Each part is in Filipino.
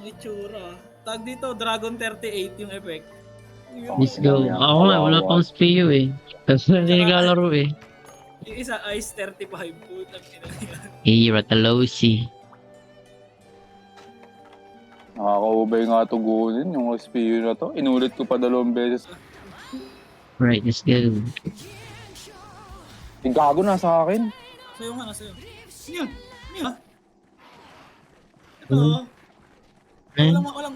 ang itsura. Tag dito, Dragon 38 yung effect. Let's go. Yan, Ako nga, wala kawawa. pang SPU eh. Kasi hindi naglalaro eh. Yung isa, Ice 35. Putang ina yan. Ratalosi. Nakakaubay nga tugunin yung SPU na to. Inulit ko pa 2 beses. Right, let's go. Yung gago na sa akin. Sa'yo nga, sa'yo. Yan! Yan! Ito, walang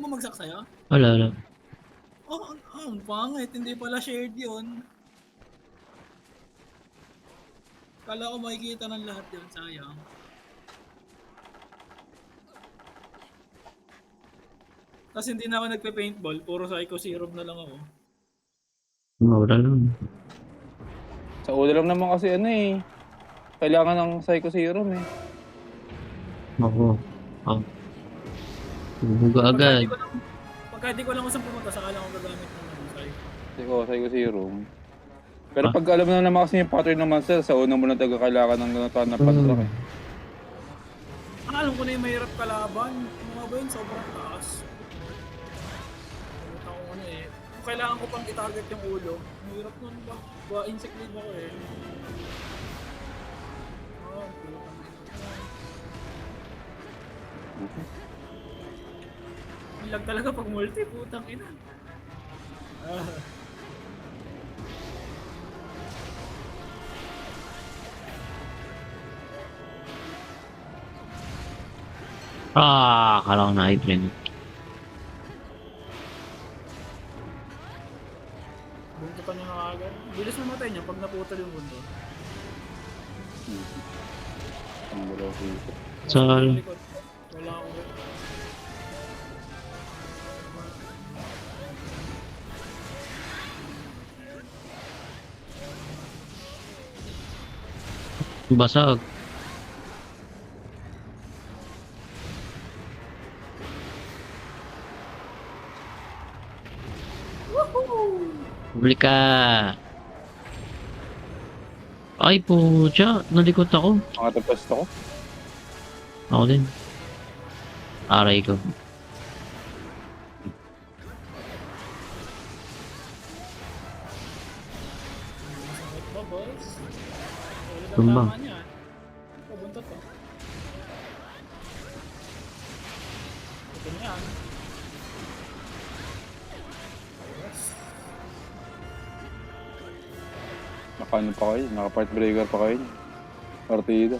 bumagsak sa'yo? Wala. Oh, ang pangit. Hindi pala shared yun. Kala ko makikita ng lahat yun. Sayang. Tapos hindi na ako nagpe-paintball. Puro Psycho Serum na lang ako. Wala lang. Sa ulo lang naman kasi ano eh. Kailangan ng Psycho Serum eh. Ako. Buga agad. Pagka di ko lang saan pumunta, saka lang ako gagamit ng Psycho. Psycho Serum. Pero pag alam mo na naman kasi yung pattern ng monster, sa una mo na talaga kailangan ng gano'n na pantrack eh. Alam ko na yung mahirap kalaban. Mga ba yun, sobrang taas. Kung ano eh. Kung kailangan ko pang i-target yung ulo, mahirap nun ba? Insect lead ako eh. Ilag talaga pag multi, putang ina. Kala ko na i-print. Bunto pa niya nakagad. Bilis mamatay niya pag naputol yung bunto. Ang gulaw dito. Sal. Wala akong... Basag. Huli ka. Ay po, nalikot ako. Mga tapos ako. Ako din. Aray ko. Bubbles. Tumbang. Pabuntot to. Ito na yan. Naka-ano pa kayo? Naka-part breaker pa kayo? Partida.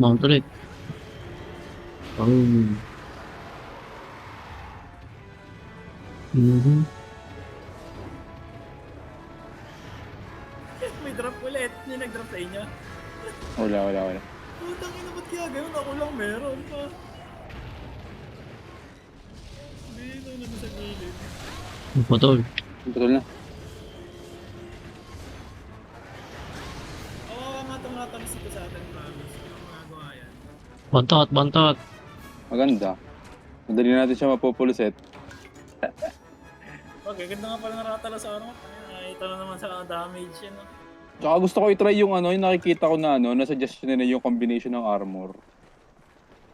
Mount ulit. May drop ulit. May nag-drop sa inyo. Wala. Putang ina, ba't kaya gano'n? Ako lang meron pa. Dito naman sa gilid. Putol. Putol na. Kawawa nga itong ratamis dito sa atin, promise. Ano magagawa yan? Bantot. Maganda. Madali natin siya mapupuluset. Okay, ganda nga pala ng ratala sa ano. Ito na naman sa damage yan. No? Tsaka gusto ko i-try yung yung nakikita ko na na-suggest nila yung combination ng armor.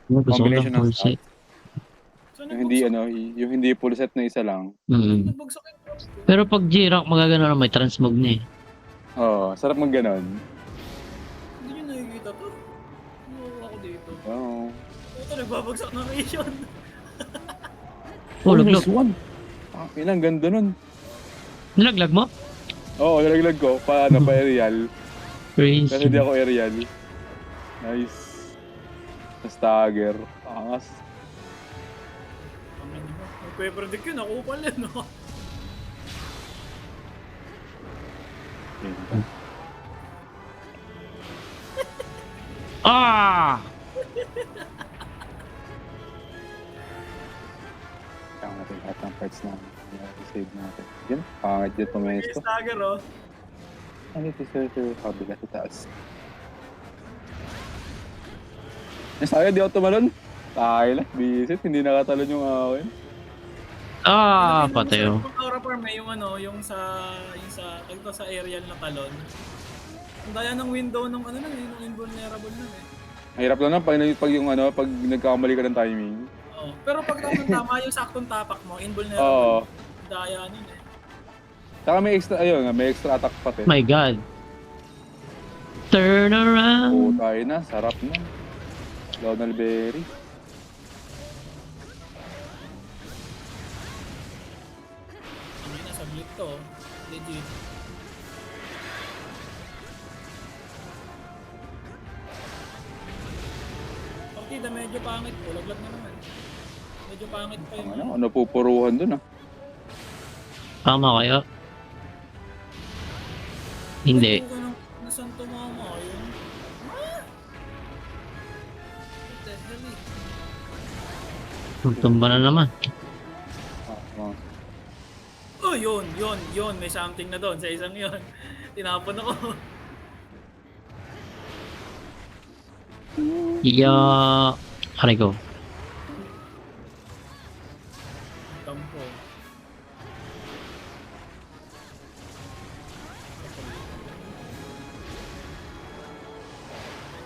Gusto ko Combination ng ng full stat. set. So, Yung hindi yung hindi full set na isa lang. nagbagsak yung drops ko. Pero pag G-Rank magagano na may transmog na eh. Oo, sarap mag ganon. Hindi nyo nakikita to. Nakuha ko dito. Oo. Ito, nagbabagsak ng ration. Laglag. one. Ang ganda nun. Nilaglag mo? Oo, nilaglag ko. Pa aerial. Kasi Crazy. hindi ako aerial. Nice. Stagger. Angas. Nagpe-predict yun, ako pala, no? Kaya natin lahat ng parts na save natin. Yun, pangit dito may ito. Stagger, oh. Ano ito sa kabila sa taas? Sayang, di ako tumalon. Tayo lang, bisit. Hindi nakatalon yung akin. Patay oh. Yung Aura Farm yung ano, yung sa aerial na talon. Ang daya ng window ng ano lang, yung invulnerable lang eh. Hirap lang na pag yung ano, pag nagkakamali ka ng timing. Oo. Pero pag tama yung saktong tapak mo, Oo. invulnerable. Daya nun eh. Saka may extra, ayun nga, may extra attack pati. My God. Turn Oo, around. tayo na. Sarap na. Donald Berry. Ano na, sablit to. Legit. Partida, medyo pangit po. Laglag na naman. Medyo pangit pa yung Ano pupuruhan dun ah. Tama kayo? Hindi. Ay, buka ng nasaan tumama yun? Ah! What the hell eh? Tumba na naman. Ah. Oh, yun. May something na doon sa isang yun. Tinapon ako. Iya. Aray ko. Tampo.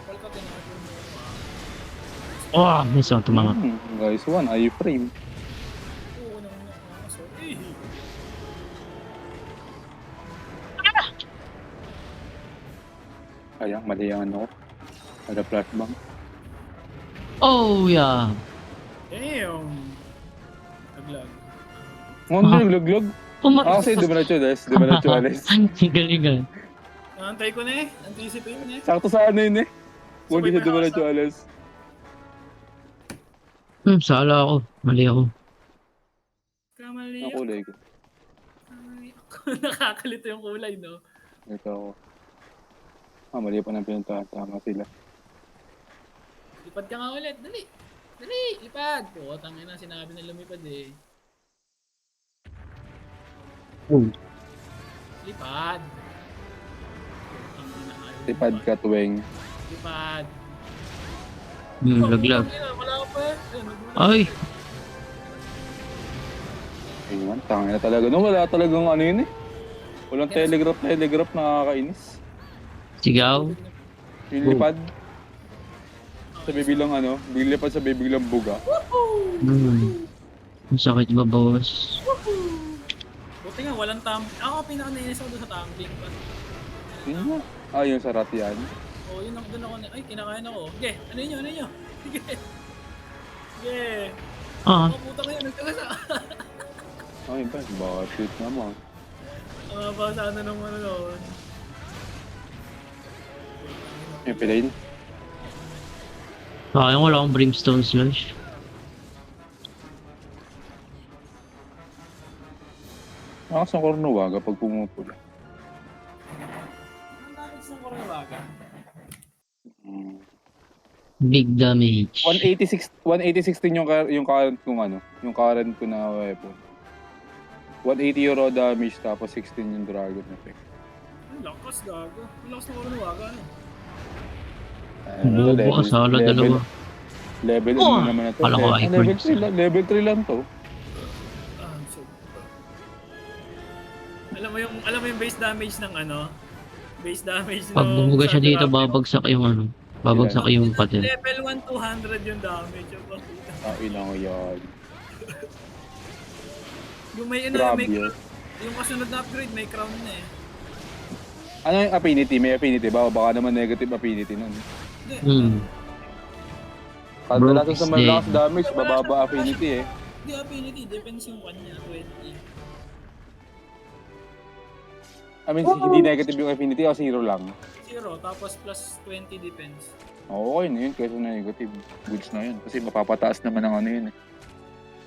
Kapal ka tinapon mo. Oh, may sound tumama. Guys, one iframe. Oo naman yung aso. Eh. Kaya, mali yung ano ko. Ada flashbang. Oh, yeah. Damn. Naglag. Ngon din, luglog. Ah, kasi dumiretso, Des. Dumiretso, Ales. Ang galing. Naantay ko na eh. Anticipate na eh. Sakto sa ano yun eh. Kung Sabay di siya pa dumiretso, Ales. Sala ako. Mali ako. Kamali Ang ako. kulay ko. Kamali ako. Nakakalito yung kulay, no? Ito ako. Ah, mali pa ng pinuntahan. Tama sila. Lipad ka nga ulit. Dali. Dali. Lipad. Oo, tangin na sinabi na lumipad eh. Lipad. Tangina, ayaw Tipad lumipad. ka, tuwing. Lipad. Laglag. Tangina, wala ka pa eh. Ayun, nagmula. Ay. Ayun, tangin na talaga. No, wala talagang ano yun eh. Walang telegraph, nakakainis. Sigaw. Yung lipad. Sa bibilang ano, lipad sa bibilang buga. Ang sakit ba, boss? Buti nga, walang ako pinaka-nainis ako doon sa tumbling pa. Yun nga. Ah, yung sarat yan. Oo, yun ako doon ako. Ay, kinakain ako. Sige, ano yun? Sige. Sige. Ah, Puta ko yun, nagkakasa. Ay, ba? Bakit naman? Ang ba sana nung ano noon. Yung pilayin. sayang wala akong brimstone slash. Nakakas ng kornuwaga pag pumupula. Ang damage ng Coriovaga. Big damage. 186 din yung current kong ano, yung current ko na weapon. 180 yung raw damage tapos 16 yung dragon effect. Ang lakas, gago. Ang lakas ng Coriovaga, ano? Buo, sala dalawa. Level Oh, ano naman na to. kala ko ay Level 3 lang to. So... Alam mo yung base damage ng ano? Base damage ng... Pag bumuga siya dito, babagsak yung ano. Babagsak yung patin. Level 1, 200 yung damage. Ah, ilang yan. Yung may ano, Grabe may yun. yung kasunod na upgrade, may crown na eh. Ano yung affinity? May affinity ba? O baka naman negative affinity nun. Hindi. Kadalasan Bro, sa malakas is damage, bababa affinity eh. Hindi affinity, depends yung kanya, 20. I mean, hindi negative yung affinity o zero lang. 0, tapos plus 20 depends. Okay na yun, kaysa negative. Goods na yun. Kasi mapapataas naman ang ano yun eh.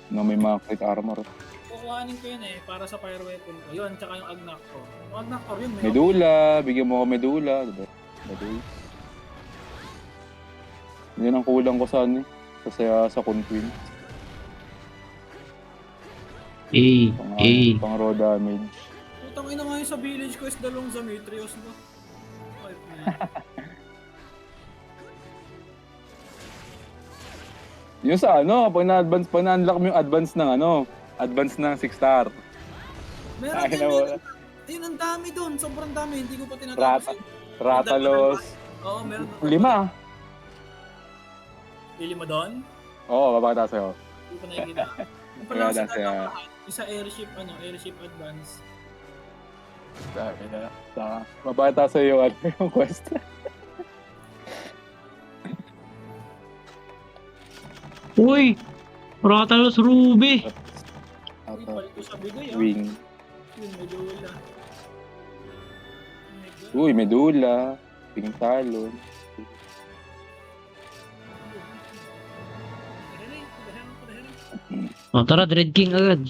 Na may mga crit armor. Kukuhanin ko yun eh, para sa fire weapon ko. Yun, tsaka yung Agnactor. Yung Agnactor yun, may Medula, bigyan mo ako medula. Diba? Medula. Yan ang kulang ko sa ano eh. Sa Conqueen. Pang raw damage. Putang ina nga yung sa village ko is dalawang Zamitrios ba? Ay, Yung sa ano, pag na-unlock mo yung advance ng ano, advance ng 6 star. meron Ay, din, nawala. meron. Ayun, ang dami doon. Sobrang dami. Hindi ko pa tinatapos. Ratalos. Oo, meron. 5. Pili mo doon? Oo, babakita sa'yo. Hindi ko nakikita. Yung pala Wala sa siya. tatamahan, yung sa airship, airship advance. Sabi na. Babakita sa'yo yung quest. Uy! Ratalos Ruby! Uy, palit ko sa bigay Wing. Yun, medyo wala. Uy, Medula. Ping Talon. O tara, Dread King agad.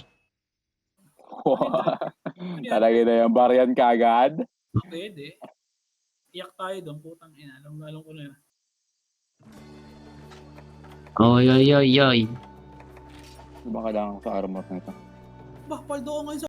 Talaga na yung variant kagad. Pwede. Iyak tayo doon, putang ina. Alam ko na yun. Ay, ay, ay, ay. Ano ba kailangan ko sa armor na ito? Bah, paldo ko ngayon sa